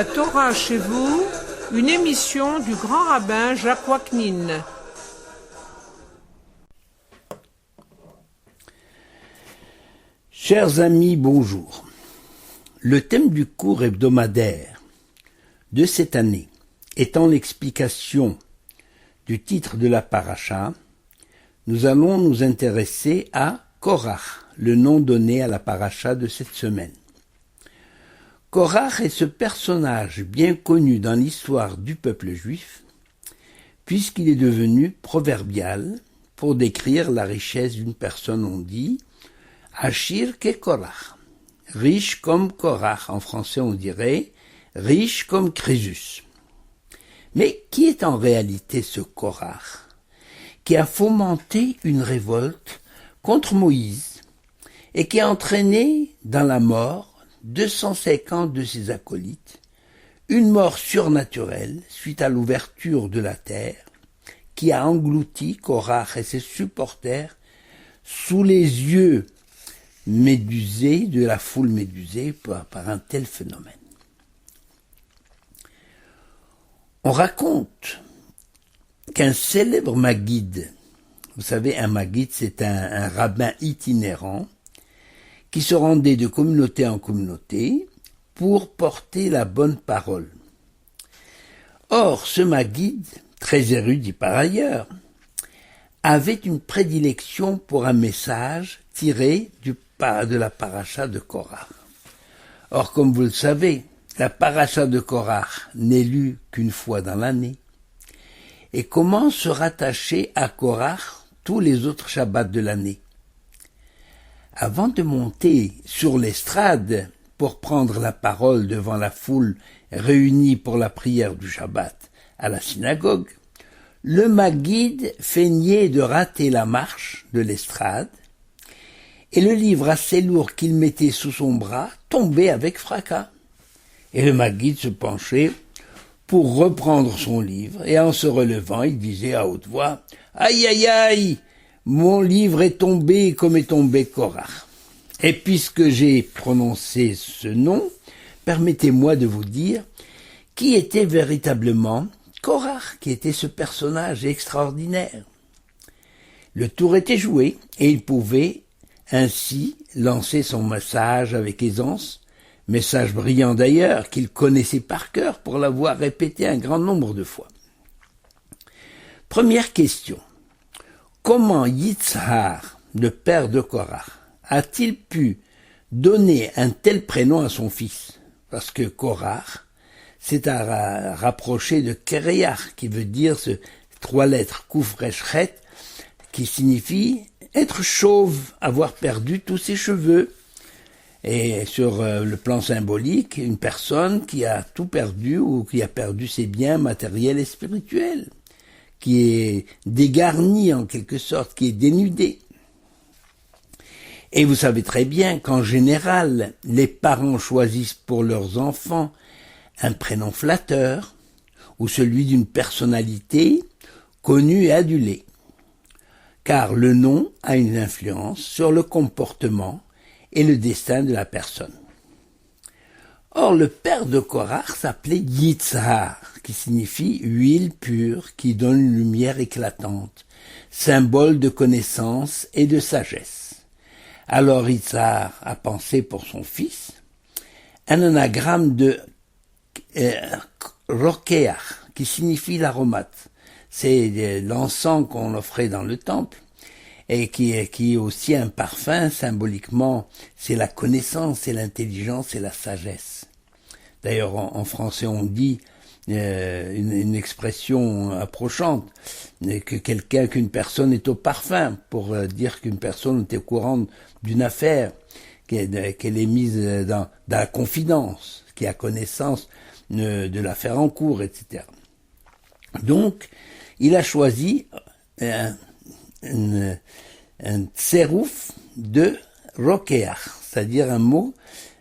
La Torah chez vous, une émission du grand rabbin Jacques Waknin. Chers amis, bonjour. Le thème du cours hebdomadaire de cette année étant l'explication du titre de la paracha, nous allons nous intéresser à Korach, le nom donné à la paracha de cette semaine. Korach est ce personnage bien connu dans l'histoire du peuple juif, puisqu'il est devenu proverbial pour décrire la richesse d'une personne. On dit « Achir ke Korach », riche comme Korach. En français, on dirait « riche comme Crésus ». Mais qui est en réalité ce Korach, qui a fomenté une révolte contre Moïse et qui a entraîné dans la mort 250 de ses acolytes, une mort surnaturelle suite à l'ouverture de la terre, qui a englouti Korach et ses supporters sous les yeux médusés de la foule médusée par un tel phénomène. On raconte qu'un célèbre maguide, vous savez, un maguide, c'est un rabbin itinérant, qui se rendait de communauté en communauté pour porter la bonne parole. Or, ce maguide, très érudit par ailleurs, avait une prédilection pour un message tiré de la paracha de Korach. Or, comme vous le savez, la paracha de Korach n'est lue qu'une fois dans l'année. Et comment se rattacher à Korach tous les autres Shabbats de l'année? Avant de monter sur l'estrade pour prendre la parole devant la foule réunie pour la prière du Shabbat à la synagogue, le maguide feignait de rater la marche de l'estrade et le livre assez lourd qu'il mettait sous son bras tombait avec fracas. Et le maguide se penchait pour reprendre son livre et en se relevant, il disait à haute voix « Aïe, aïe, aïe ! Mon livre est tombé comme est tombé Korach. » Et puisque j'ai prononcé ce nom, permettez-moi de vous dire qui était véritablement Korach, qui était ce personnage extraordinaire. Le tour était joué et il pouvait ainsi lancer son message avec aisance, message brillant d'ailleurs qu'il connaissait par cœur pour l'avoir répété un grand nombre de fois. Première question. Comment Yitzhar, le père de Korach, a-t-il pu donner un tel prénom à son fils? Parce que Korach, c'est à rapprocher de Kereach, qui veut dire ces trois lettres, Kuf Resh Chet, qui signifie être chauve, avoir perdu tous ses cheveux. Et sur le plan symbolique, une personne qui a tout perdu ou qui a perdu ses biens matériels et spirituels, qui est dégarni en quelque sorte, qui est dénudé. Et vous savez très bien qu'en général, les parents choisissent pour leurs enfants un prénom flatteur ou celui d'une personnalité connue et adulée, car le nom a une influence sur le comportement et le destin de la personne. Or, le père de Korach s'appelait Yitzhar, qui signifie huile pure qui donne une lumière éclatante, symbole de connaissance et de sagesse. Alors Yitzhar a pensé pour son fils un anagramme de Rokeach, qui signifie l'aromate. C'est l'encens qu'on offrait dans le temple et qui est aussi un parfum. Symboliquement, c'est la connaissance, c'est l'intelligence, c'est la sagesse. D'ailleurs, en français, on dit une expression approchante, qu'une personne est au parfum, pour dire qu'une personne est au courant d'une affaire, qu'elle est mise dans la confidence, qui a connaissance de l'affaire en cours, etc. Donc, il a choisi un tserouf de Rokeach, c'est-à-dire un mot.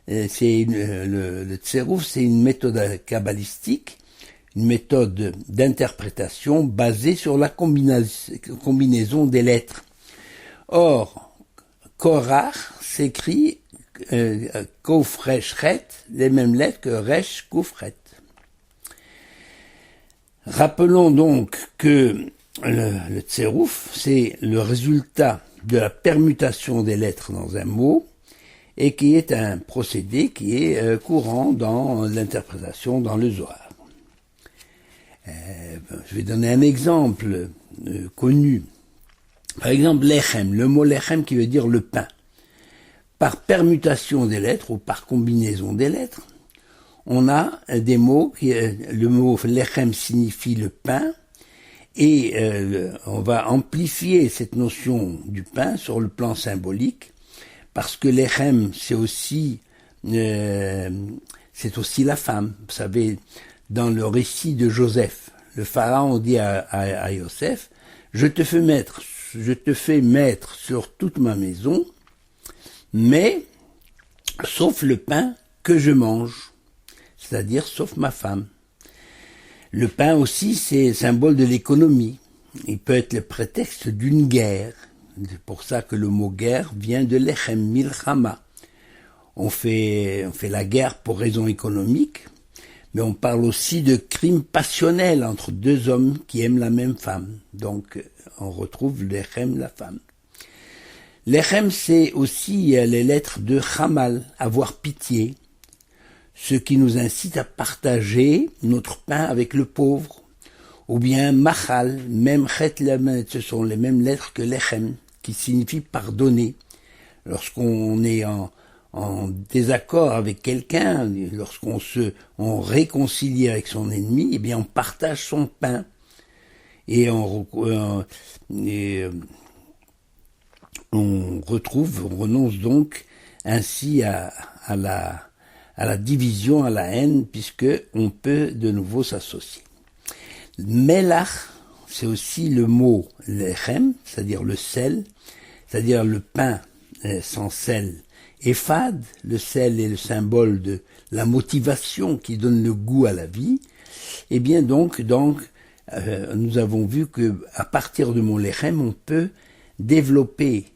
Le tserouf, c'est une méthode kabbalistique, une méthode d'interprétation basée sur la combinaison des lettres. Or, Korach s'écrit Kouf Resh Chet, les mêmes lettres que Resh Kouf Chet. Rappelons donc que le tsérouf, c'est le résultat de la permutation des lettres dans un mot et qui est un procédé qui est courant dans l'interprétation dans le Zohar. Je vais donner un exemple connu. Par exemple, lechem, le mot lechem qui veut dire le pain. Par permutation des lettres ou par combinaison des lettres, on a des mots le mot lechem signifie le pain et on va amplifier cette notion du pain sur le plan symbolique parce que lechem c'est aussi la femme. Vous savez, dans le récit de Joseph, le pharaon dit à Yosef, je te fais mettre sur toute ma maison, mais sauf le pain que je mange, c'est-à-dire sauf ma femme. Le pain aussi, c'est symbole de l'économie. Il peut être le prétexte d'une guerre. C'est pour ça que le mot guerre vient de lechem, milchama. On fait la guerre pour raisons économiques, mais on parle aussi de crime passionnel entre deux hommes qui aiment la même femme. Donc, on retrouve lechem, la femme. Lechem, c'est aussi les lettres de chamal, avoir pitié, ce qui nous incite à partager notre pain avec le pauvre. Ou bien machal, même chet lamet, ce sont les mêmes lettres que lechem, qui signifie pardonner. Lorsqu'on est en désaccord avec quelqu'un, on réconcilie avec son ennemi, eh bien on partage son pain et on renonce donc ainsi à la division, à la haine, puisque on peut de nouveau s'associer. Melach, c'est aussi le mot lechem, c'est-à-dire le sel, c'est-à-dire le pain sans sel. Ephad, le sel est le symbole de la motivation qui donne le goût à la vie. Et bien donc, nous avons vu que à partir de mon lechem, on peut développer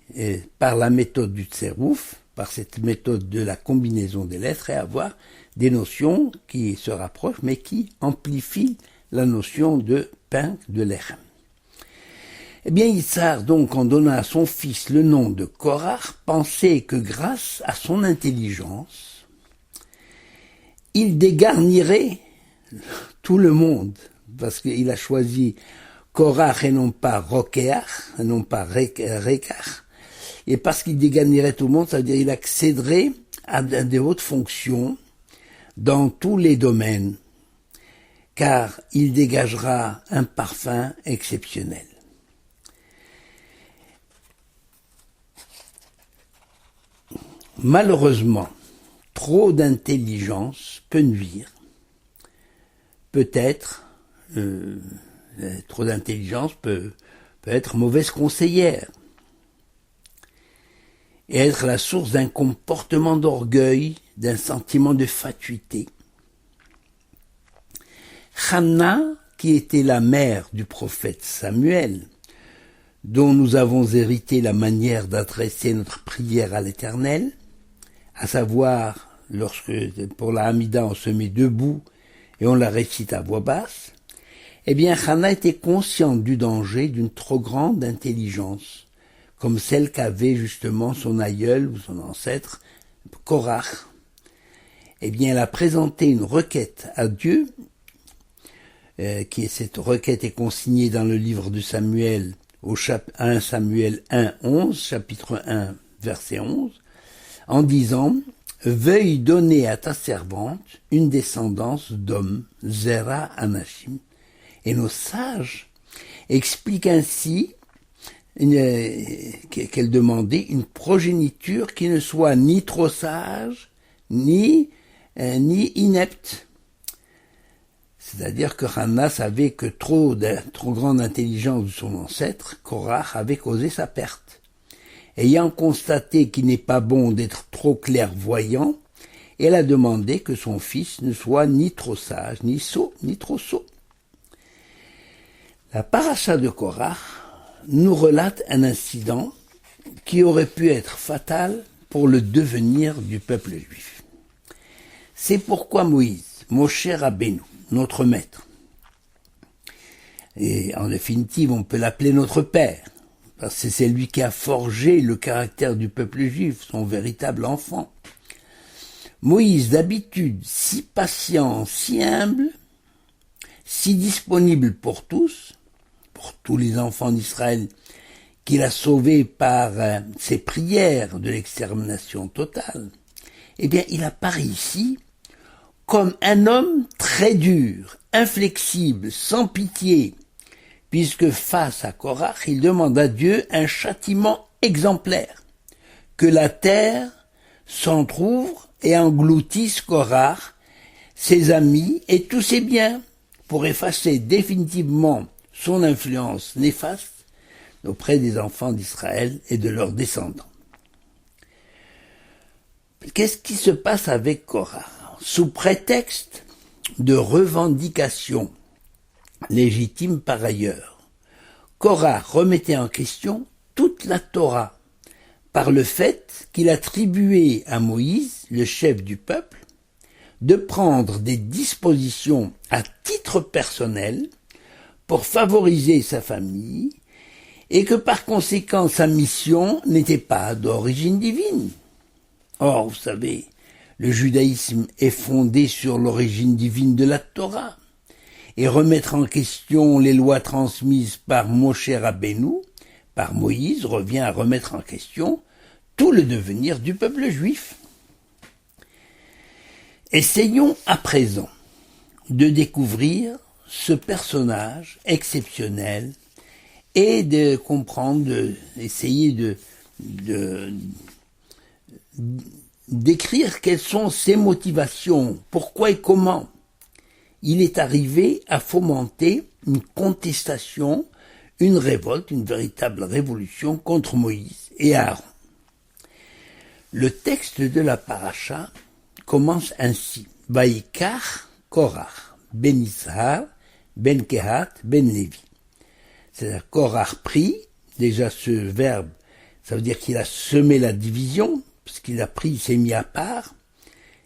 par la méthode du tsérouf, par cette méthode de la combinaison des lettres, et avoir des notions qui se rapprochent, mais qui amplifient la notion de pain, de lechem. Eh bien, Yitzhar, donc, en donnant à son fils le nom de Korach, pensait que grâce à son intelligence, il dégarnirait tout le monde, parce qu'il a choisi Korach et non pas Rokeach, et non pas Rekach, et parce qu'il dégarnirait tout le monde, ça veut dire qu'il accéderait à des hautes fonctions dans tous les domaines, car il dégagera un parfum exceptionnel. Malheureusement, trop d'intelligence peut nuire. Peut-être, trop d'intelligence peut être mauvaise conseillère et être la source d'un comportement d'orgueil, d'un sentiment de fatuité. Hanna, qui était la mère du prophète Samuel, dont nous avons hérité la manière d'adresser notre prière à l'Éternel, à savoir, lorsque pour la Hamida on se met debout et on la récite à voix basse, eh bien Hanna était consciente du danger d'une trop grande intelligence, comme celle qu'avait justement son aïeul ou son ancêtre, Korach. Eh bien elle a présenté une requête à Dieu, cette requête est consignée dans le livre de Samuel, au 1 Samuel 1, 11, chapitre 1, verset 11, en disant « Veuille donner à ta servante une descendance d'hommes, Zera Anashim ». Et nos sages expliquent ainsi qu'elle demandait une progéniture qui ne soit ni trop sage, ni inepte. C'est-à-dire que Hanna savait que trop grande intelligence de son ancêtre, Korach avait causé sa perte. Ayant constaté qu'il n'est pas bon d'être trop clairvoyant, elle a demandé que son fils ne soit ni trop sage, ni sot, ni trop sot. La paracha de Korach nous relate un incident qui aurait pu être fatal pour le devenir du peuple juif. C'est pourquoi Moïse, Moshe Rabbeinu, notre maître, Et en définitive, on peut l'appeler notre père, parce que c'est lui qui a forgé le caractère du peuple juif, son véritable enfant. Moïse, d'habitude, si patient, si humble, si disponible pour tous les enfants d'Israël, qu'il a sauvés par ses prières de l'extermination totale, eh bien, il apparaît ici comme un homme très dur, inflexible, sans pitié, puisque face à Korach, il demande à Dieu un châtiment exemplaire, que la terre s'entrouvre et engloutisse Korach, ses amis et tous ses biens, pour effacer définitivement son influence néfaste auprès des enfants d'Israël et de leurs descendants. Qu'est-ce qui se passe avec Korach? Sous prétexte de revendication légitime par ailleurs, Korach remettait en question toute la Torah par le fait qu'il attribuait à Moïse, le chef du peuple, de prendre des dispositions à titre personnel pour favoriser sa famille et que par conséquent sa mission n'était pas d'origine divine. Or, vous savez, le judaïsme est fondé sur l'origine divine de la Torah, et remettre en question les lois transmises par Moshe Rabbeinu, par Moïse, revient à remettre en question tout le devenir du peuple juif. Essayons à présent de découvrir ce personnage exceptionnel et de comprendre, d'essayer d'écrire quelles sont ses motivations, pourquoi et comment il est arrivé à fomenter une contestation, une révolte, une véritable révolution contre Moïse et Aaron. Le texte de la paracha commence ainsi. Vaïkar Korach, ben Issachar, ben Kehat, ben Lévi. C'est-à-dire Korach prit, déjà ce verbe, ça veut dire qu'il a semé la division, parce qu'il a pris, il s'est mis à part,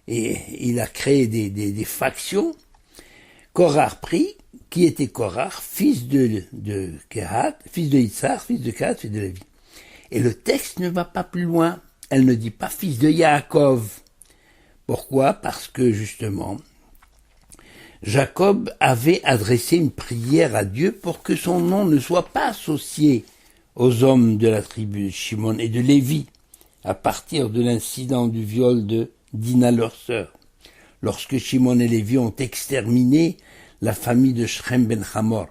et il a créé des factions. Korach prit, qui était Korach, fils de Kehat, fils de Issachar, fils de Kehat, fils de Lévi. Et le texte ne va pas plus loin. Elle ne dit pas fils de Yaakov. Pourquoi? Parce que justement, Jacob avait adressé une prière à Dieu pour que son nom ne soit pas associé aux hommes de la tribu de Shimon et de Lévi, à partir de l'incident du viol de Dina, leur sœur, lorsque Shimon et Lévi ont exterminé la famille de Shrem ben Hamor,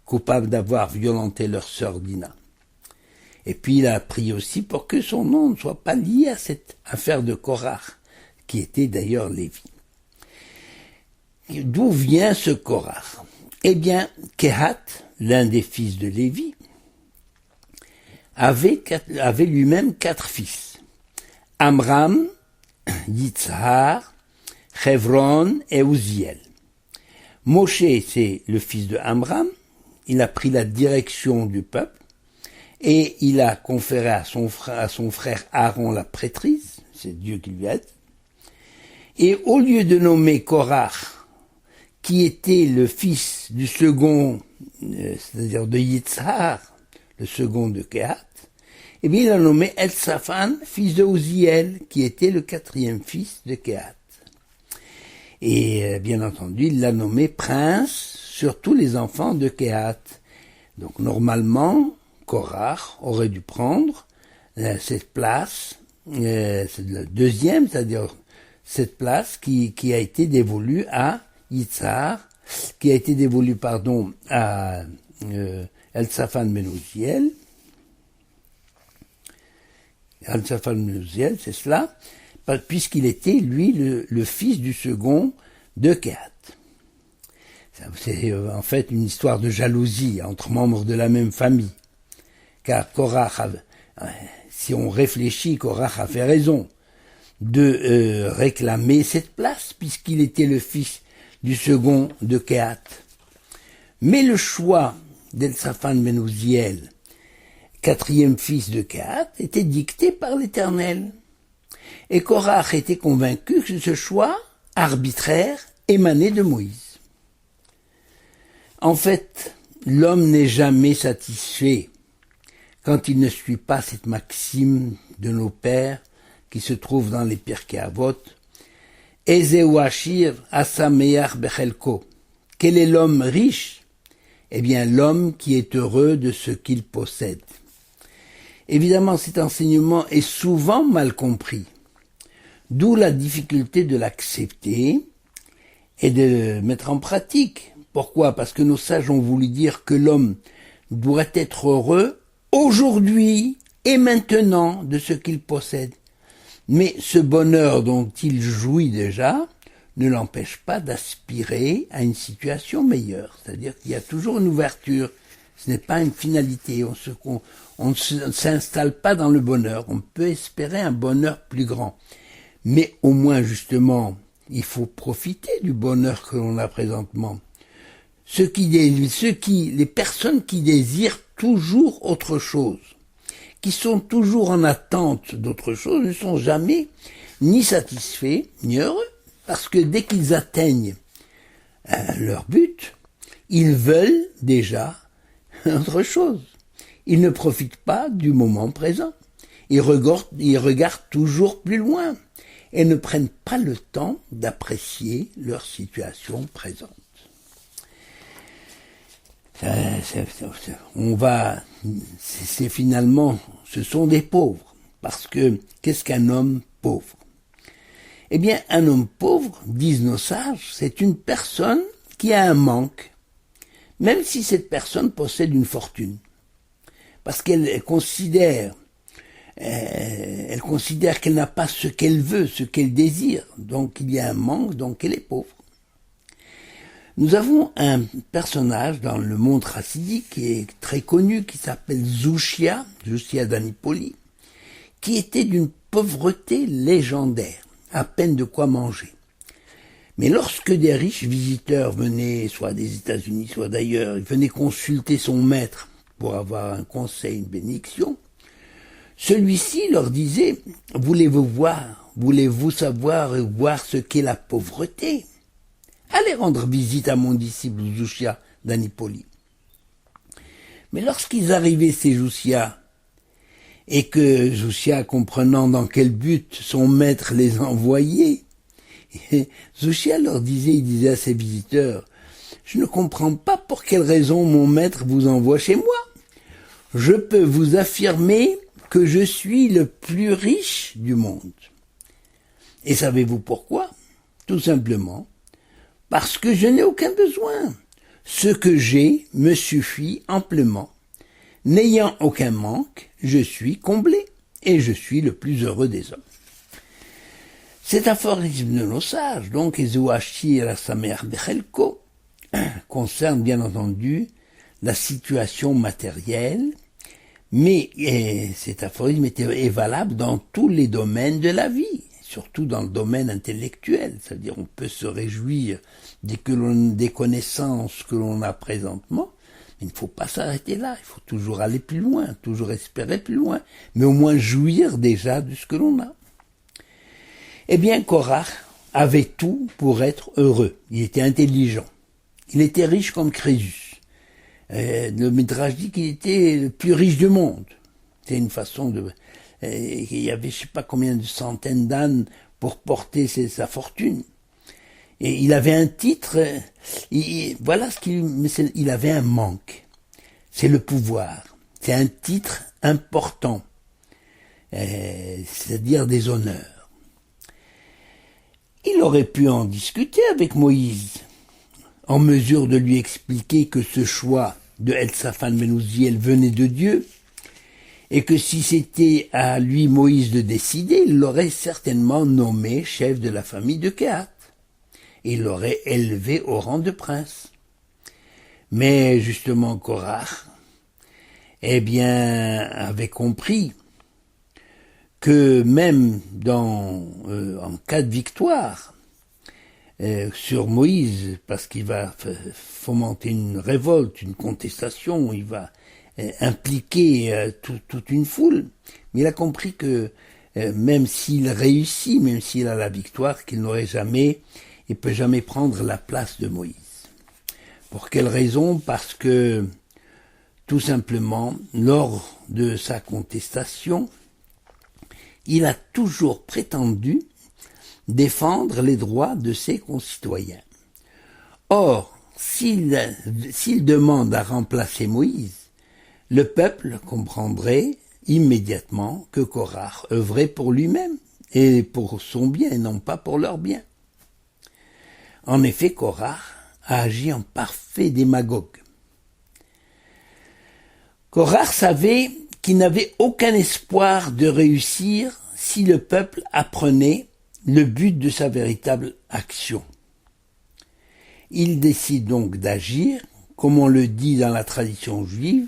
coupable d'avoir violenté leur sœur Dina. Et puis il a prié aussi pour que son nom ne soit pas lié à cette affaire de Korach, qui était d'ailleurs Lévi. D'où vient ce Korach? Eh bien, Kehat, l'un des fils de Lévi, avait lui-même 4 fils. Amram, Yitzhar, Chevron et Uziel. Moshe, c'est le fils de Amram, il a pris la direction du peuple et il a conféré à son frère Aaron la prêtrise, c'est Dieu qui lui aide. Et au lieu de nommer Korach, qui était le fils du second, c'est-à-dire de Yitzhar, le second de Kehat, eh bien il a nommé Eltsaphan, fils de Uziel, qui était le 4e fils de Kehat. Et bien entendu, il l'a nommé prince sur tous les enfants de Kehat. Donc normalement, Korach aurait dû prendre cette place, c'est le 2e, c'est-à-dire cette place qui a été dévolue à Yitzhar, qui a été dévolue, à Eltsaphan ben Uziel. Eltsaphan ben Uziel, c'est cela, puisqu'il était, lui, le fils du second de Kehat. C'est en fait une histoire de jalousie entre membres de la même famille. Car Korach, si on réfléchit, Korach a fait raison de réclamer cette place, puisqu'il était le fils du second de Kehat. Mais le choix d'Eltsaphan ben Uziel, 4e fils de Kehat, était dicté par l'Éternel. Et Korach était convaincu que ce choix arbitraire émanait de Moïse. En fait, l'homme n'est jamais satisfait quand il ne suit pas cette maxime de nos pères qui se trouve dans les Pirkei Avot. Ezeu Ashir Asameach Bechelko. Quel est l'homme riche? Eh bien, l'homme qui est heureux de ce qu'il possède. Évidemment, cet enseignement est souvent mal compris, d'où la difficulté de l'accepter et de le mettre en pratique. Pourquoi? Parce que nos sages ont voulu dire que l'homme doit être heureux aujourd'hui et maintenant de ce qu'il possède. Mais ce bonheur dont il jouit déjà ne l'empêche pas d'aspirer à une situation meilleure. C'est-à-dire qu'il y a toujours une ouverture. Ce n'est pas une finalité. On ne s'installe pas dans le bonheur. On peut espérer un bonheur plus grand. Mais au moins, justement, il faut profiter du bonheur que l'on a présentement. Les personnes qui désirent toujours autre chose, qui sont toujours en attente d'autre chose, ne sont jamais ni satisfaits, ni heureux, parce que dès qu'ils atteignent leur but, ils veulent déjà autre chose. Ils ne profitent pas du moment présent. Ils regardent toujours plus loin et ne prennent pas le temps d'apprécier leur situation présente. Ce sont des pauvres. Parce que, qu'est-ce qu'un homme pauvre? Eh bien, un homme pauvre, disent nos sages, c'est une personne qui a un manque, même si cette personne possède une fortune. Parce qu'elle considère qu'elle n'a pas ce qu'elle veut, ce qu'elle désire. Donc, il y a un manque, donc elle est pauvre. Nous avons un personnage dans le monde chassidique qui est très connu, qui s'appelle Zushia d'Anipoli, qui était d'une pauvreté légendaire, à peine de quoi manger. Mais lorsque des riches visiteurs venaient, soit des États-Unis, soit d'ailleurs, ils venaient consulter son maître pour avoir un conseil, une bénédiction, celui-ci leur disait « Voulez-vous savoir et voir ce qu'est la pauvreté ? Allez rendre visite à mon disciple Zushia d'Anipoli. » Mais lorsqu'ils arrivaient, ces Zushia, et que Zushia, comprenant dans quel but son maître les envoyait, Zushia il disait à ses visiteurs, « Je ne comprends pas pour quelle raison mon maître vous envoie chez moi. Je peux vous affirmer que je suis le plus riche du monde. Et savez-vous pourquoi? Tout simplement parce que je n'ai aucun besoin. Ce que j'ai me suffit amplement. N'ayant aucun manque, je suis comblé et je suis le plus heureux des hommes. » Cet aphorisme de nos sages, donc, Ezeu Ashir Sameach Bechelko, concerne bien entendu la situation matérielle, mais cet aphorisme est valable dans tous les domaines de la vie, surtout dans le domaine intellectuel, c'est-à-dire on peut se réjouir des connaissances que l'on a présentement, mais il ne faut pas s'arrêter là, il faut toujours aller plus loin, toujours espérer plus loin, mais au moins jouir déjà de ce que l'on a. Eh bien, Korach avait tout pour être heureux, il était intelligent, il était riche comme Crésus. Le Midrash dit qu'il était le plus riche du monde. C'est une façon de... il y avait je sais pas combien de centaines d'ânes pour porter sa fortune. Et il avait un titre, il avait un manque. C'est le pouvoir. C'est un titre important. C'est-à-dire des honneurs. Il aurait pu en discuter avec Moïse, en mesure de lui expliquer que ce choix de Eltsaphan ben Uziel venait de Dieu, et que si c'était à lui Moïse de décider, il l'aurait certainement nommé chef de la famille de Kehat, et il l'aurait élevé au rang de prince. Mais justement Korach, avait compris que même en cas de victoire sur Moïse, parce qu'il va fomenter une révolte, une contestation, il va impliquer toute une foule, mais il a compris que même s'il réussit, même s'il a la victoire, il peut jamais prendre la place de Moïse. Pour quelle raison? Parce que Tout simplement, lors de sa contestation, il a toujours prétendu défendre les droits de ses concitoyens. Or, s'il demande à remplacer Moïse, le peuple comprendrait immédiatement que Korach œuvrait pour lui-même et pour son bien, et non pas pour leur bien. En effet, Korach a agi en parfait démagogue. Korach savait qu'il n'avait aucun espoir de réussir si le peuple apprenait le but de sa véritable action. Il décide donc d'agir, comme on le dit dans la tradition juive,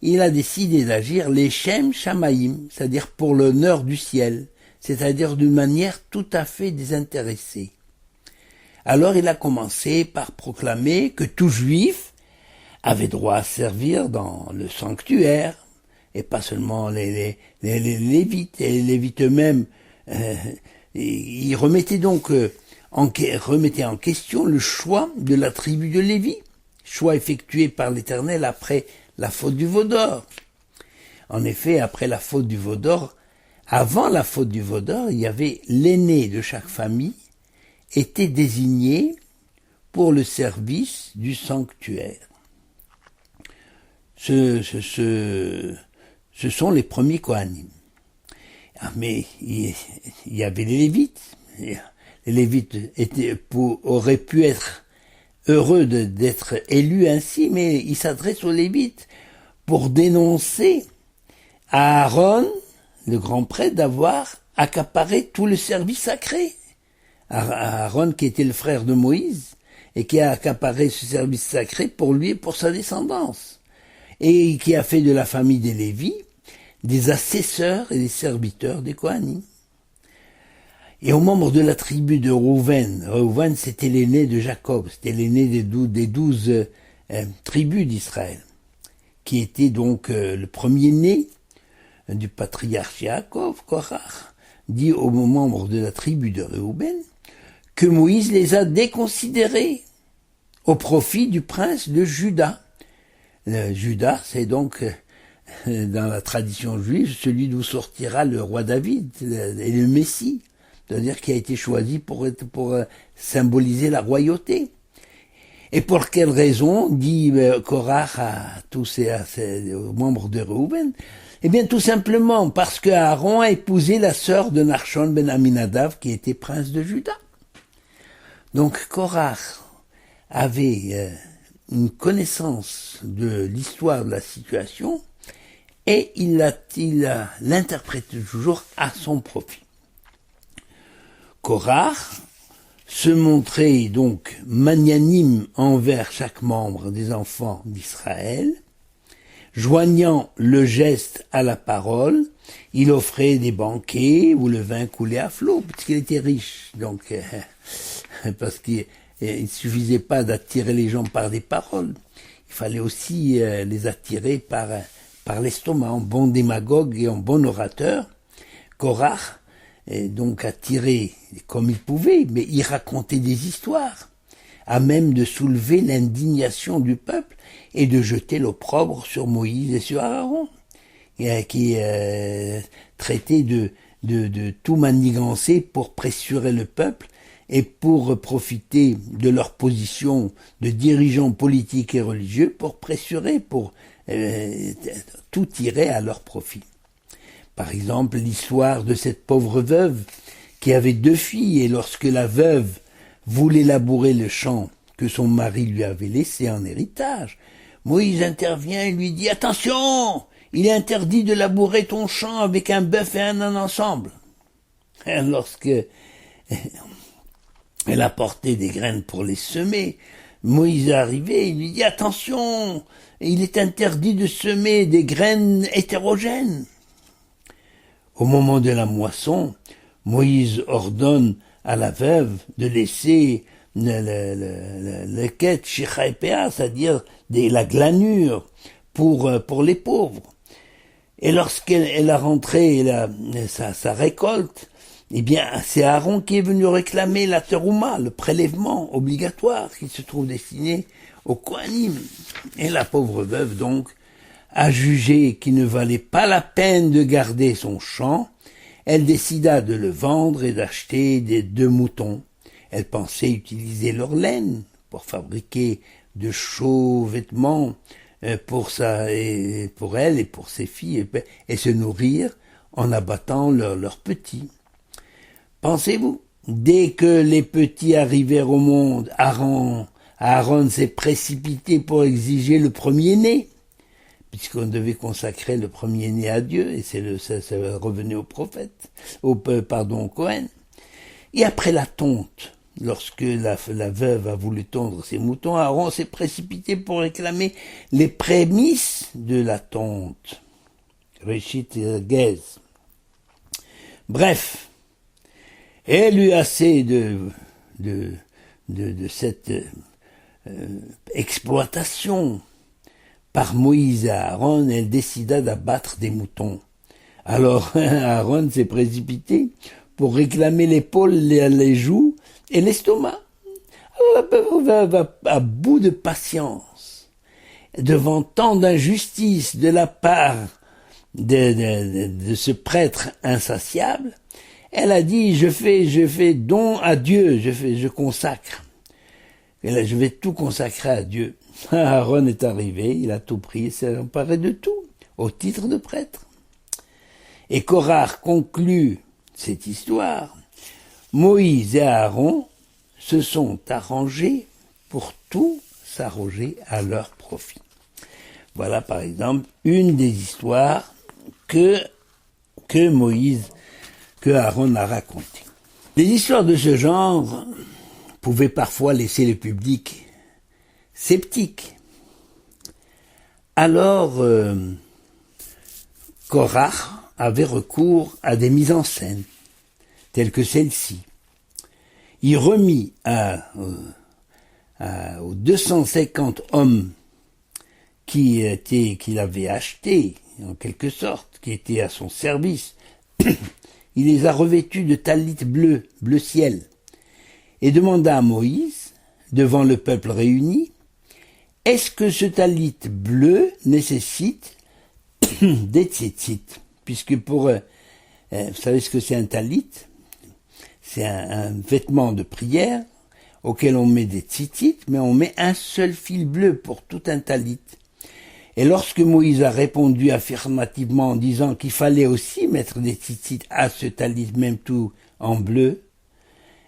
il a décidé d'agir leshem shamayim, c'est-à-dire pour l'honneur du ciel, c'est-à-dire d'une manière tout à fait désintéressée. Alors il a commencé par proclamer que tout juif avait droit à servir dans le sanctuaire, et pas seulement les Lévites, et les Lévites eux-mêmes. Ils remettaient donc en question le choix de la tribu de Lévi, choix effectué par l'Éternel après la faute du veau d'or. En effet, après la faute du veau d'or, avant la faute du veau d'or, il y avait l'aîné de chaque famille était désigné pour le service du sanctuaire. Ce sont les premiers Kohanim. Mais il y avait les Lévites. Les Lévites auraient pu être heureux d'être élus ainsi, mais ils s'adressent aux Lévites pour dénoncer à Aaron, le grand prêtre, d'avoir accaparé tout le service sacré. Aaron, qui était le frère de Moïse, et qui a accaparé ce service sacré pour lui et pour sa descendance, et qui a fait de la famille des Lévis des assesseurs et des serviteurs des Kohanim. Et aux membres de la tribu de Reuven, c'était l'aîné de Jacob, c'était l'aîné des 12 tribus d'Israël, qui était donc le premier-né du patriarche Yaakov, Korach, dit aux membres de la tribu de Reuven que Moïse les a déconsidérés au profit du prince de Juda. Juda, c'est donc, dans la tradition juive, celui d'où sortira le roi David et le Messie, c'est-à-dire qui a été choisi pour symboliser la royauté. Et pour quelle raison, dit Korach à tous aux membres de Reuven? Eh bien, tout simplement parce que Aaron a épousé la sœur de Nachshon ben Aminadav, qui était prince de Juda. Donc Korach avait une connaissance de l'histoire de la situation et il l'interprète toujours à son profit. Korach se montrait donc magnanime envers chaque membre des enfants d'Israël. Joignant le geste à la parole, il offrait des banquets où le vin coulait à flot, puisqu'il était riche. Donc, parce qu'il ne suffisait pas d'attirer les gens par des paroles, il fallait aussi les attirer par l'estomac. En bon démagogue et en bon orateur, Korach donc attirait comme il pouvait, mais il racontait des histoires, à même de soulever l'indignation du peuple et de jeter l'opprobre sur Moïse et sur Aaron, qui traitait de tout manigancer pour pressurer le peuple et pour profiter de leur position de dirigeants politiques et religieux pour pressurer, pour tout tirer à leur profit. Par exemple, l'histoire de cette pauvre veuve qui avait 2 filles et lorsque la veuve voulait labourer le champ que son mari lui avait laissé en héritage, Moïse intervient et lui dit « Attention, il est interdit de labourer ton champ avec un bœuf et un âne ensemble. » Lorsque elle apportait des graines pour les semer, Moïse est arrivé et lui dit « Attention, il est interdit de semer des graines hétérogènes. » Au moment de la moisson, Moïse ordonne à la veuve de laisser le quête shichaipéa, c'est-à-dire la glanure pour les pauvres. Et lorsqu'elle a rentré sa récolte, eh bien, c'est Aaron qui est venu réclamer la terouma, le prélèvement obligatoire qui se trouve destiné aux Kohanim. Et la pauvre veuve, donc, a jugé qu'il ne valait pas la peine de garder son champ, elle décida de le vendre et d'acheter des 2 moutons. Elle pensait utiliser leur laine pour fabriquer de chauds vêtements pour elle et pour ses filles et se nourrir en abattant leurs petits. Pensez-vous, dès que les petits arrivèrent au monde, Aaron s'est précipité pour exiger le premier-né, puisqu'on devait consacrer le premier-né à Dieu, et ça revenait au prophète, au Cohen. Et après la tonte, lorsque la veuve a voulu tondre ses moutons, Aaron s'est précipité pour réclamer les prémices de la tonte. Réchit Gez. Bref, elle eut assez de cette exploitation par Moïse et Aaron. Elle décida d'abattre des moutons. Alors Aaron s'est précipité pour réclamer l'épaule, les joues et l'estomac. À bout de patience, devant tant d'injustice de la part de ce prêtre insatiable, elle a dit, je fais don à Dieu, je consacre. Et là, je vais tout consacrer à Dieu. Aaron est arrivé, il a tout pris, il s'est emparé de tout, au titre de prêtre. Et Korach conclut cette histoire. Moïse et Aaron se sont arrangés pour tout s'arroger à leur profit. Voilà par exemple une des histoires que Aaron a racontées. Les histoires de ce genre pouvaient parfois laisser le public sceptique. Alors, Korach avait recours à des mises en scène, telles que celle-ci. Il remit aux 250 hommes qu'il avait achetés, en quelque sorte, qui étaient à son service, il les a revêtus de talit bleu ciel, et demanda à Moïse, devant le peuple réuni, est-ce que ce talit bleu nécessite des tzitzit? Puisque vous savez ce que c'est un talit? C'est un vêtement de prière auquel on met des tzitzit, mais on met un seul fil bleu pour tout un talit. Et lorsque Moïse a répondu affirmativement en disant qu'il fallait aussi mettre des tzitzit à ce talit, même tout en bleu,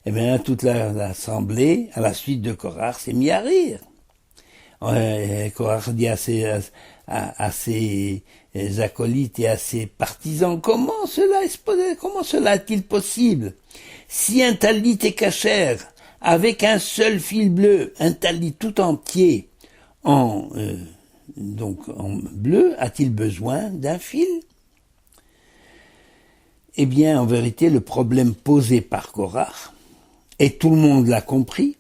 eh bien toute l'assemblée, à la suite de Korach, s'est mis à rire. Korach dit à ses acolytes et à ses partisans, comment cela est-il possible? Si un talit est cachère, avec un seul fil bleu, un talit tout entier en bleu, a-t-il besoin d'un fil? Eh bien, en vérité, le problème posé par Korach, et tout le monde l'a compris,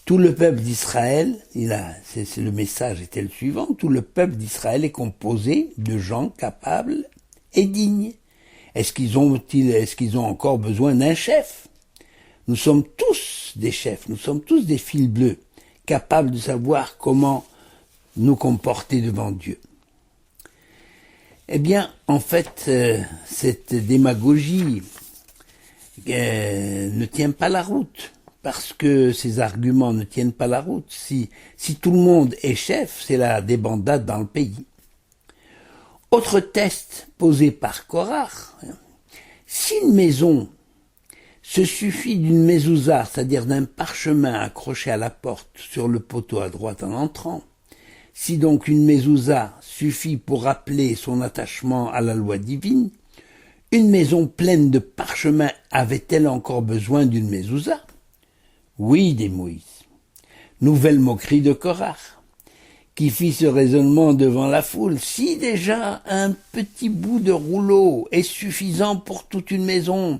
tout le peuple d'Israël, le message était le suivant, tout le peuple d'Israël est composé de gens capables et dignes. Est-ce qu'ils ont encore besoin d'un chef? Nous sommes tous des chefs, nous sommes tous des fils bleus, capables de savoir comment nous comporter devant Dieu. Eh bien, en fait, cette démagogie ne tient pas la route, parce que ces arguments ne tiennent pas la route. Si tout le monde est chef, c'est la débandade dans le pays. Autre test posé par Korach, si une maison se suffit d'une mezouza, c'est-à-dire d'un parchemin accroché à la porte sur le poteau à droite en entrant, si donc une mezouza suffit pour rappeler son attachement à la loi divine, une maison pleine de parchemins avait-elle encore besoin d'une mezouza? Oui, dit Moïse. Nouvelle moquerie de Korach, qui fit ce raisonnement devant la foule. Si déjà un petit bout de rouleau est suffisant pour toute une maison,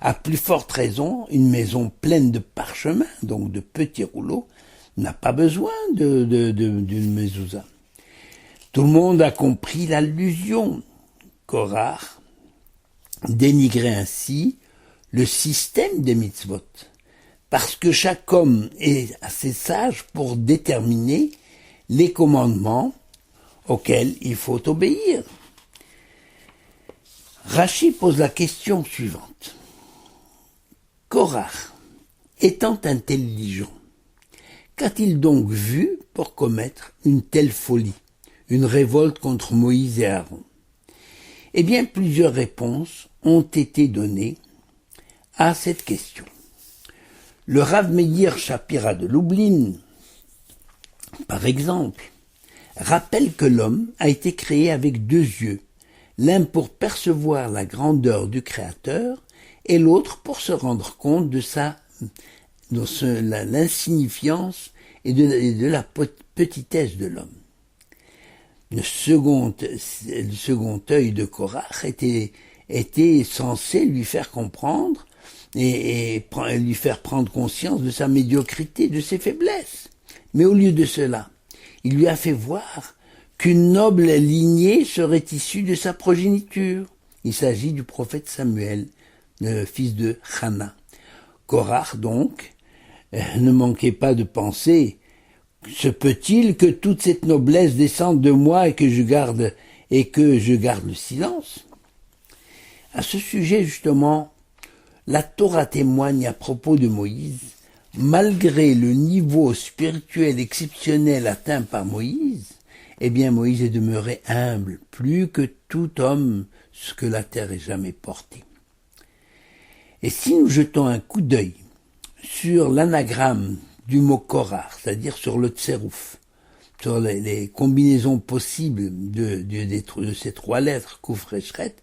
à plus forte raison, une maison pleine de parchemins, donc de petits rouleaux, n'a pas besoin d'une mezouza. Tout le monde a compris l'allusion. Korach dénigrait ainsi le système des mitzvot, parce que chaque homme est assez sage pour déterminer les commandements auquel il faut obéir. Rachi pose la question suivante. Korach, étant intelligent, qu'a-t-il donc vu pour commettre une telle folie, une révolte contre Moïse et Aaron? Eh bien, plusieurs réponses ont été données à cette question. Le Rav Meir Shapira de Lublin, par exemple, rappelle que l'homme a été créé avec deux yeux, l'un pour percevoir la grandeur du Créateur et l'autre pour se rendre compte de l'insignifiance et de la petitesse de l'homme. Le second œil de Korach était censé lui faire comprendre et lui faire prendre conscience de sa médiocrité, de ses faiblesses. Mais au lieu de cela, il lui a fait voir qu'une noble lignée serait issue de sa progéniture. Il s'agit du prophète Samuel, le fils de Hana. Korach, donc, ne manquait pas de penser: se peut-il que toute cette noblesse descende de moi et que je garde le silence? À ce sujet, justement, la Torah témoigne à propos de Moïse: malgré le niveau spirituel exceptionnel atteint par Moïse, eh bien Moïse est demeuré humble, plus que tout homme ce que la terre ait jamais porté. Et si nous jetons un coup d'œil sur l'anagramme du mot Korach, c'est-à-dire sur le tserouf, sur les combinaisons possibles de ces trois lettres, Kouf Reshret,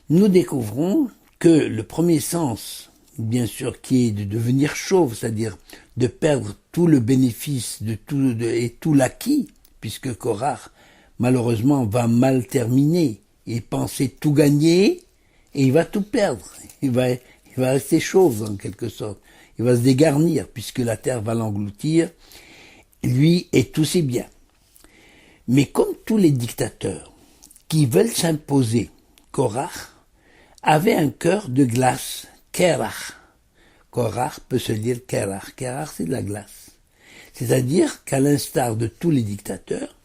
nous découvrons que le premier sens, bien sûr, qui est de devenir chauve, c'est-à-dire de perdre tout le bénéfice et tout l'acquis, puisque Korach, malheureusement, va mal terminer. Il pensait tout gagner et il va tout perdre. Il va rester chauve, en quelque sorte. Il va se dégarnir, puisque la terre va l'engloutir, lui et tous ses biens. Mais comme tous les dictateurs qui veulent s'imposer, Korach avait un cœur de glace, Kerach. Korach peut se lire Kerach. Kerach, c'est de la glace. C'est-à-dire qu'à l'instar de tous les dictateurs,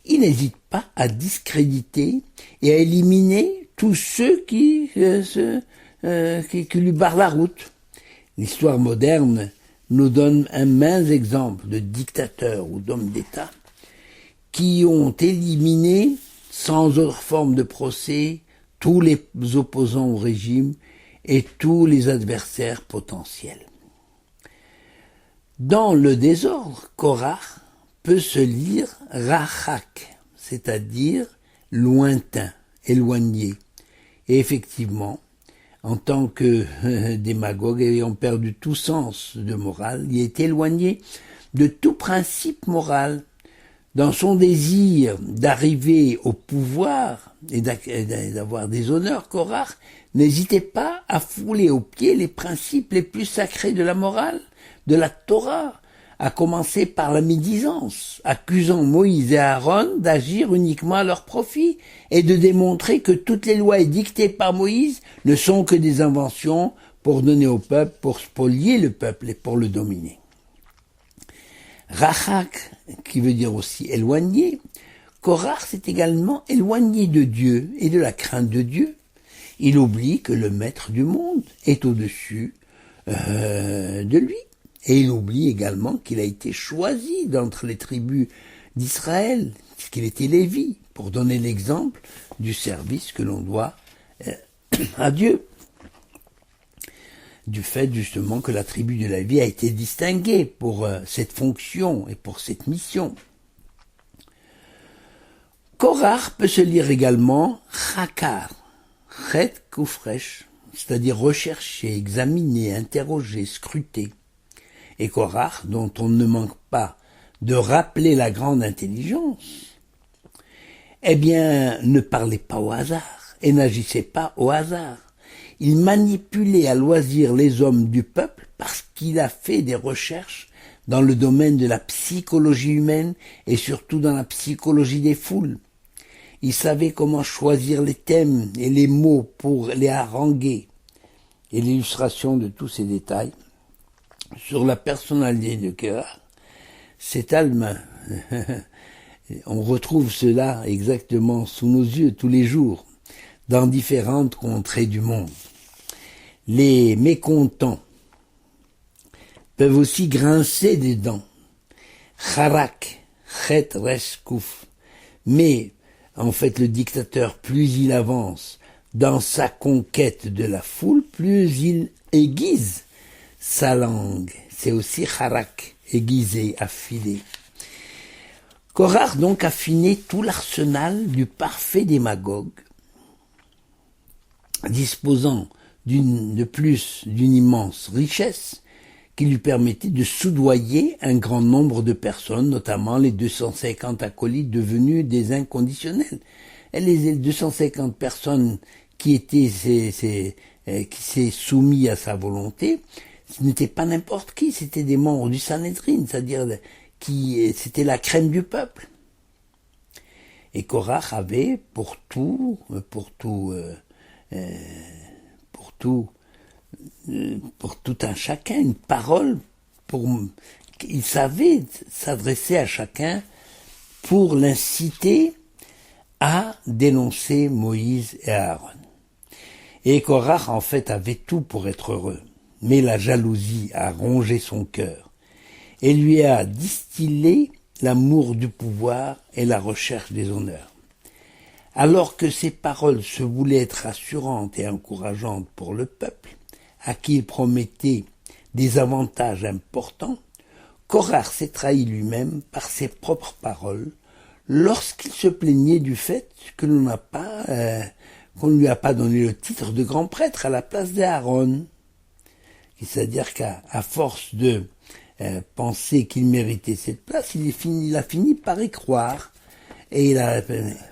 il n'hésite pas à discréditer et à éliminer tous ceux qui lui barrent la route. L'histoire moderne nous donne un mince exemple de dictateurs ou d'hommes d'État qui ont éliminé, sans autre forme de procès, tous les opposants au régime et tous les adversaires potentiels. Dans le désordre, Korach peut se lire Rachak, c'est-à-dire lointain, éloigné. Et effectivement, en tant que démagogue ayant perdu tout sens de morale, il est éloigné de tout principe moral. Dans son désir d'arriver au pouvoir et d'avoir des honneurs, Korach n'hésitait pas à fouler aux pieds les principes les plus sacrés de la morale, de la Torah, à commencer par la médisance, accusant Moïse et Aaron d'agir uniquement à leur profit et de démontrer que toutes les lois édictées par Moïse ne sont que des inventions pour donner au peuple, pour spolier le peuple et pour le dominer. Rachak, qui veut dire aussi éloigné, Korach s'est également éloigné de Dieu et de la crainte de Dieu. Il oublie que le maître du monde est au-dessus de lui. Et il oublie également qu'il a été choisi d'entre les tribus d'Israël, puisqu'il était Lévi, pour donner l'exemple du service que l'on doit à Dieu. Du fait justement que la tribu de Lévi a été distinguée pour cette fonction et pour cette mission. Korach peut se lire également Chakar, Chet Koufresh, c'est-à-dire rechercher, examiner, interroger, scruter. Et Korach, dont on ne manque pas de rappeler la grande intelligence, eh bien, ne parlait pas au hasard et n'agissait pas au hasard. Il manipulait à loisir les hommes du peuple parce qu'il a fait des recherches dans le domaine de la psychologie humaine et surtout dans la psychologie des foules. Il savait comment choisir les thèmes et les mots pour les haranguer. Et l'illustration de tous ces détails sur la personnalité de Korach s'étale On retrouve cela exactement sous nos yeux tous les jours, dans différentes contrées du monde. Les mécontents peuvent aussi grincer des dents. Charak, chet resh kuf. Mais, en fait, le dictateur, plus il avance dans sa conquête de la foule, plus il aiguise sa langue. C'est aussi charak, aiguisé, affilé. Korach donc affinait tout l'arsenal du parfait démagogue, disposant d'une immense richesse qui lui permettait de soudoyer un grand nombre de personnes, notamment les 250 acolytes devenus des inconditionnels. Et les 250 personnes qui s'est soumis à sa volonté, ce n'était pas n'importe qui, c'était des membres du Sanhedrin, c'est-à-dire c'était la crème du peuple. Et Korach avait pour tout un chacun une parole, il savait s'adresser à chacun pour l'inciter à dénoncer Moïse et Aaron. Et Korach en fait avait tout pour être heureux, mais la jalousie a rongé son cœur et lui a distillé l'amour du pouvoir et la recherche des honneurs. Alors que ses paroles se voulaient être rassurantes et encourageantes pour le peuple, à qui il promettait des avantages importants, Korach s'est trahi lui-même par ses propres paroles lorsqu'il se plaignait du fait qu'on ne lui a pas donné le titre de grand prêtre à la place d'Aaron. C'est-à-dire qu'à force de penser qu'il méritait cette place, il a fini par y croire. Et il a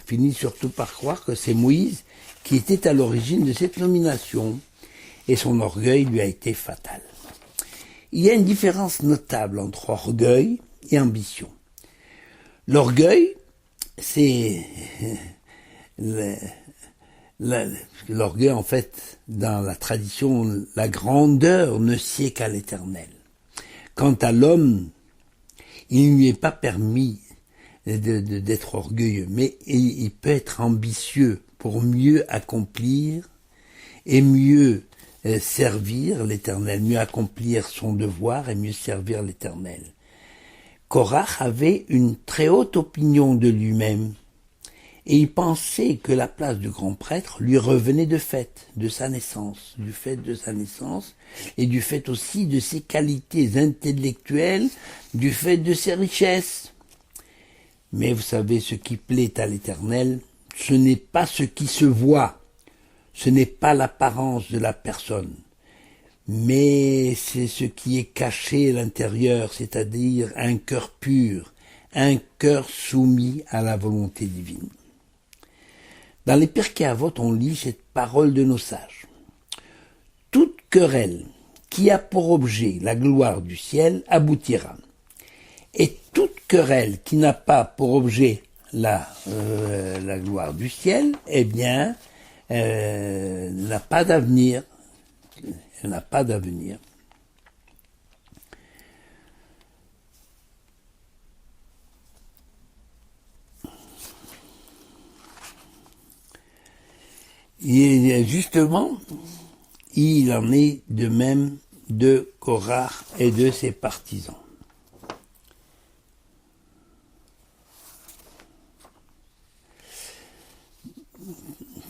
fini surtout par croire que c'est Moïse qui était à l'origine de cette nomination. Et son orgueil lui a été fatal. Il y a une différence notable entre orgueil et ambition. L'orgueil, c'est l'orgueil, en fait, dans la tradition, la grandeur ne sied qu'à l'Éternel. Quant à l'homme, il ne lui est pas permis d'être orgueilleux, mais il peut être ambitieux pour mieux accomplir et mieux servir l'Éternel, mieux accomplir son devoir et mieux servir l'Éternel. Korach avait une très haute opinion de lui-même et il pensait que la place du grand prêtre lui revenait du fait de sa naissance et du fait aussi de ses qualités intellectuelles, du fait de ses richesses. Mais vous savez, ce qui plaît à l'Éternel, ce n'est pas ce qui se voit, ce n'est pas l'apparence de la personne, mais c'est ce qui est caché à l'intérieur, c'est-à-dire un cœur pur, un cœur soumis à la volonté divine. Dans les Pirkei Avot, on lit cette parole de nos sages. Toute querelle qui a pour objet la gloire du ciel aboutira. Et toute querelle qui n'a pas pour objet la gloire du ciel, eh bien, n'a pas d'avenir. Elle n'a pas d'avenir. Et justement, il en est de même de Korach et de ses partisans.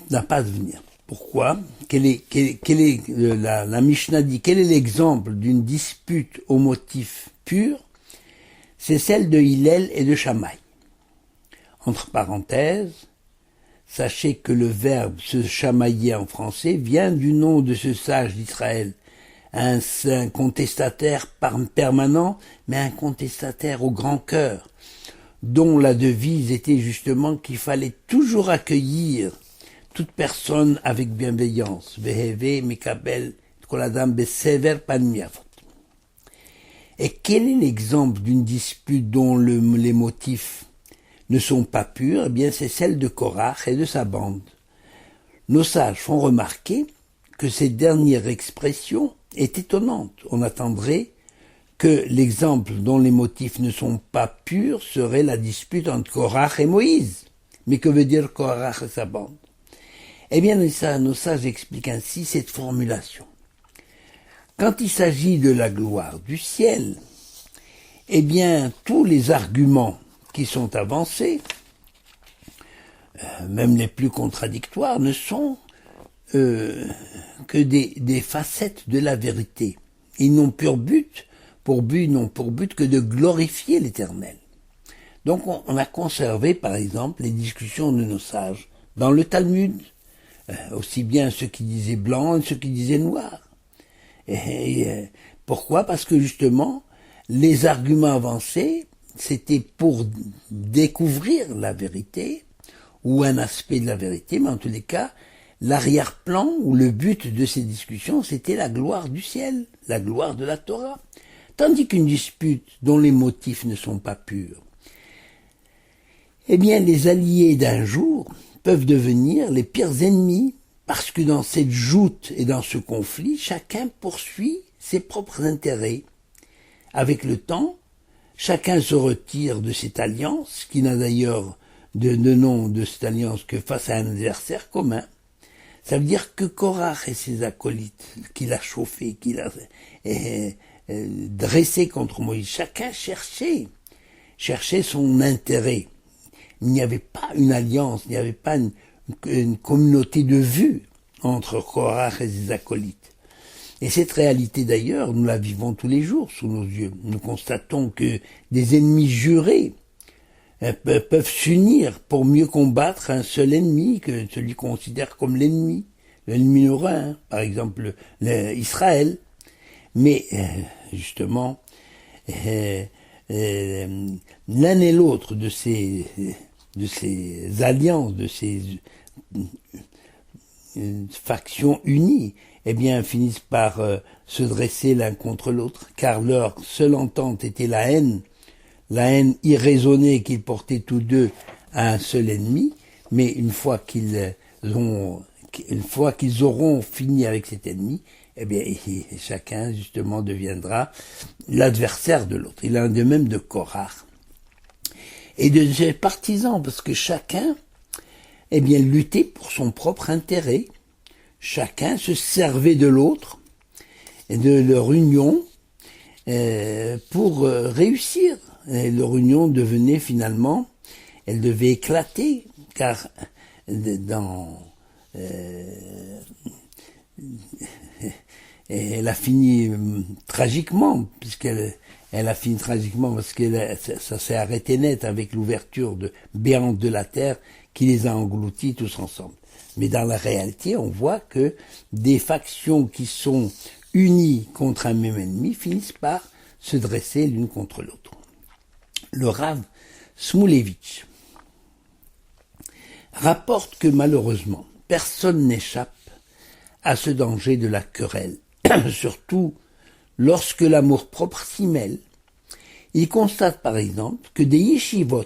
N'a pas d'avenir. Pourquoi? La Mishnah dit, quel est l'exemple d'une dispute au motif pur? C'est celle de Hillel et de Shammai. Entre parenthèses, sachez que le verbe se chamailler en français vient du nom de ce sage d'Israël, un contestataire permanent, mais un contestataire au grand cœur, dont la devise était justement qu'il fallait toujours accueillir toute personne avec bienveillance. Veheve mikabel koladam besever panmiavot. Et quel est l'exemple d'une dispute dont les motifs ne sont pas purs? Eh bien, c'est celle de Korach et de sa bande. Nos sages font remarquer que cette dernière expression est étonnante. On attendrait que l'exemple dont les motifs ne sont pas purs serait la dispute entre Korach et Moïse. Mais que veut dire Korach et sa bande? Eh bien, nos sages expliquent ainsi cette formulation. Quand il s'agit de la gloire du ciel, eh bien, tous les arguments qui sont avancés, même les plus contradictoires, ne sont que des facettes de la vérité. Ils n'ont pour but que de glorifier l'Éternel. Donc on a conservé, par exemple, les discussions de nos sages dans le Talmud, aussi bien ceux qui disaient blanc et ceux qui disaient noir. Pourquoi? Parce que justement, les arguments avancés, c'était pour découvrir la vérité, ou un aspect de la vérité, mais en tous les cas, l'arrière-plan ou le but de ces discussions, c'était la gloire du ciel, la gloire de la Torah. Tandis qu'une dispute dont les motifs ne sont pas purs, eh bien, les alliés d'un jour peuvent devenir les pires ennemis, parce que dans cette joute et dans ce conflit, chacun poursuit ses propres intérêts. Avec le temps, chacun se retire de cette alliance, qui n'a d'ailleurs de nom de cette alliance que face à un adversaire commun. Ça veut dire que Korach et ses acolytes, qu'il a chauffé, qu'il a dressé contre Moïse, chacun cherchait son intérêt. Il n'y avait pas une alliance, il n'y avait pas une communauté de vue entre Korach et ses acolytes. Et cette réalité d'ailleurs, nous la vivons tous les jours sous nos yeux. Nous constatons que des ennemis jurés peuvent s'unir pour mieux combattre un seul ennemi que celui qu'on considère comme l'ennemi numéro un, par exemple Israël. Mais justement, l'un et l'autre de ces alliances, de ces factions unies, eh bien finissent par se dresser l'un contre l'autre, car leur seule entente était la haine irraisonnée qu'ils portaient tous deux à un seul ennemi, mais une fois qu'ils auront fini avec cet ennemi, eh bien, chacun, justement, deviendra l'adversaire de l'autre. Il en est de même de Korach. Et de ses partisans, parce que chacun, eh bien, luttait pour son propre intérêt. Chacun se servait de l'autre et de leur union pour réussir. Et leur union devenait finalement, elle devait éclater, car elle a fini tragiquement, parce que ça s'est arrêté net avec l'ouverture béante de la terre qui les a engloutis tous ensemble. Mais dans la réalité, on voit que des factions qui sont unies contre un même ennemi finissent par se dresser l'une contre l'autre. Le Rav Shmulevitch rapporte que malheureusement, personne n'échappe à ce danger de la querelle, surtout lorsque l'amour-propre s'y mêle. Il constate par exemple que des yeshivot,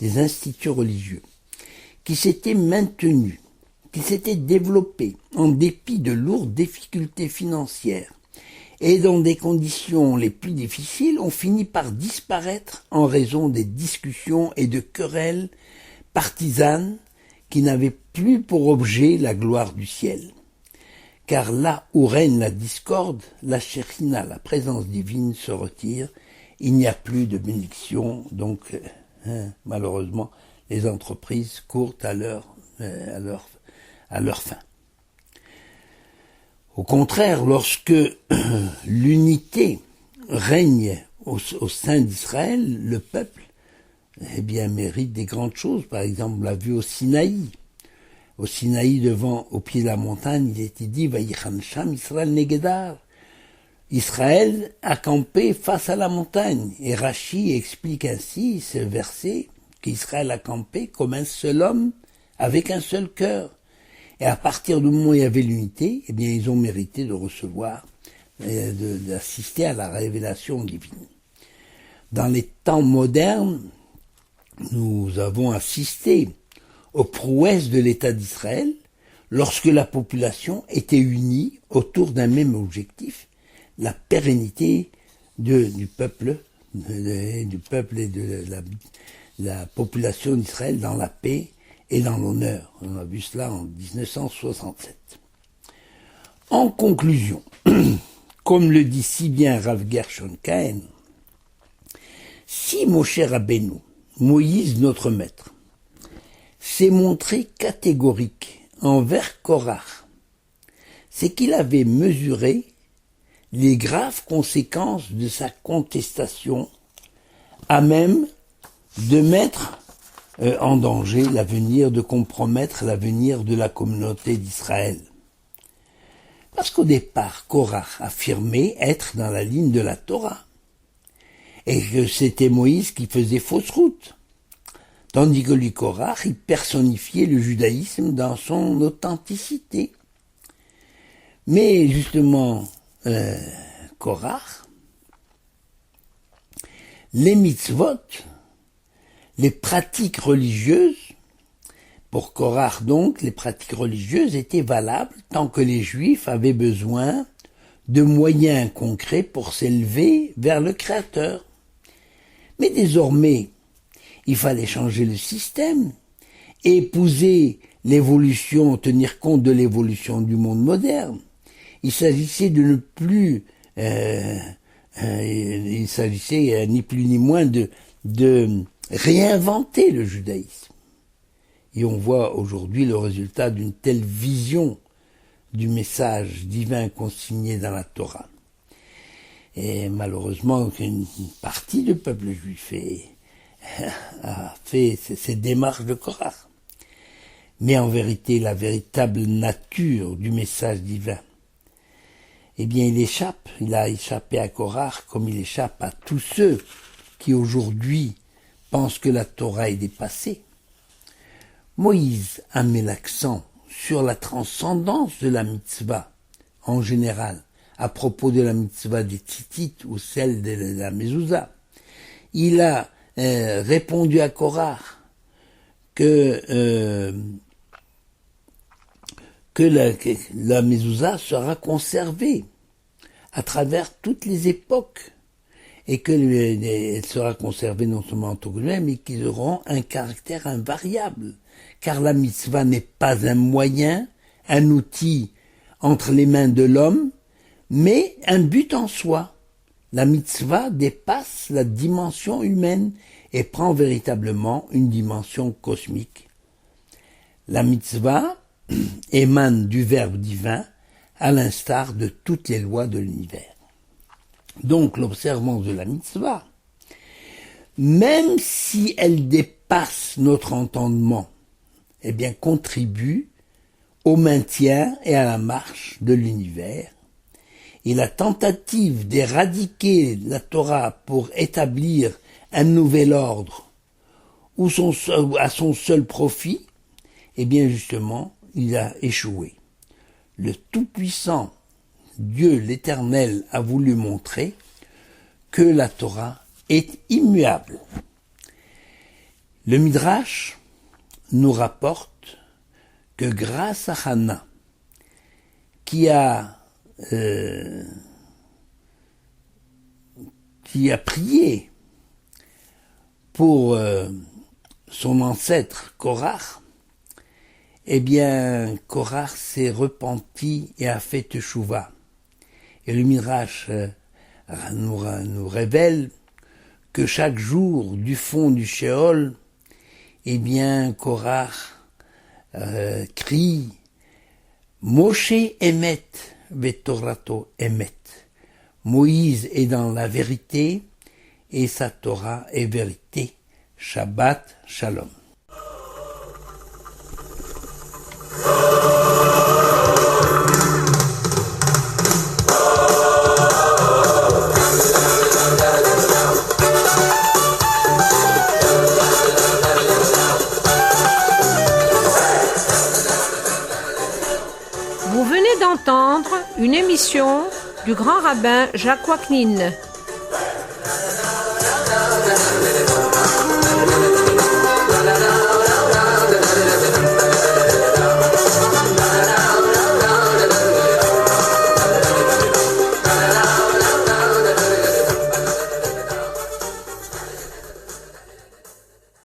des instituts religieux, qui s'étaient maintenus, qui s'étaient développés en dépit de lourdes difficultés financières et dans des conditions les plus difficiles, ont fini par disparaître en raison des discussions et de querelles partisanes qui n'avaient plus pour objet la gloire du ciel. Car là où règne la discorde, la Shekhinah, la présence divine, se retire, il n'y a plus de bénédiction, donc malheureusement les entreprises courent à leur fin. Au contraire, lorsque l'unité règne au sein d'Israël, le peuple mérite des grandes choses. Par exemple, on l'a vu au Sinaï. Au Sinaï, au pied de la montagne, il était dit « Vayichan Sham Israël Negedar ». Israël a campé face à la montagne. Et Rashi explique ainsi ce verset qu'Israël a campé comme un seul homme avec un seul cœur. Et à partir du moment où il y avait l'unité, eh bien, ils ont mérité de recevoir, d'assister à la révélation divine. Dans les temps modernes, nous avons assisté aux prouesses de l'État d'Israël lorsque la population était unie autour d'un même objectif, la pérennité du peuple et de la population d'Israël dans la paix et dans l'honneur. On a vu cela en 1967. En conclusion, comme le dit si bien Rav Gershon Cohen, si Moshe Rabbeinu, Moïse notre maître, s'est montré catégorique envers Korach, c'est qu'il avait mesuré les graves conséquences de sa contestation, à même de mettre en danger l'avenir, de compromettre l'avenir de la communauté d'Israël. Parce qu'au départ, Korach affirmait être dans la ligne de la Torah, et que c'était Moïse qui faisait fausse route, tandis que lui, Korach, il personnifiait le judaïsme dans son authenticité. Mais justement, Korach, les mitzvot, les pratiques religieuses, pour Korach donc, les pratiques religieuses étaient valables tant que les Juifs avaient besoin de moyens concrets pour s'élever vers le Créateur. Mais désormais, il fallait changer le système, épouser l'évolution, tenir compte de l'évolution du monde moderne. Il s'agissait de ne plus, il s'agissait ni plus ni moins de réinventer le judaïsme. Et on voit aujourd'hui le résultat d'une telle vision du message divin consigné dans la Torah. Et malheureusement, une partie du peuple juif a fait ces démarches de Korach. Mais en vérité, la véritable nature du message divin, eh bien, il a échappé à Korach comme il échappe à tous ceux qui aujourd'hui pensent que la Torah est dépassée. Moïse a mis l'accent sur la transcendance de la mitzvah, en général, à propos de la mitzvah des tzitzit ou celle de la mezouza. Il a répondu à Korach que la mezouza sera conservée à travers toutes les époques et qu'elle sera conservée non seulement en tant que même, mais qu'ils auront un caractère invariable. Car la mitzvah n'est pas un moyen, un outil entre les mains de l'homme, mais un but en soi. La mitzvah dépasse la dimension humaine et prend véritablement une dimension cosmique. La mitzvah émane du Verbe divin, à l'instar de toutes les lois de l'univers. Donc l'observance de la mitzvah, même si elle dépasse notre entendement, eh bien contribue au maintien et à la marche de l'univers. Et la tentative d'éradiquer la Torah pour établir un nouvel ordre ou à son seul profit, eh bien justement, il a échoué. Le Tout-Puissant, Dieu l'Éternel, a voulu montrer que la Torah est immuable. Le Midrash nous rapporte que grâce à Hannah, qui a prié pour son ancêtre Korach, eh bien, Korach s'est repenti et a fait teshuva. Et le Midrash nous révèle que chaque jour, du fond du Sheol, eh bien, Korach crie « Moshe emet, vetorato emet ». Moïse est dans la vérité et sa Torah est vérité. Shabbat Shalom. Vous venez d'entendre une émission du grand rabbin Jacques Waknin.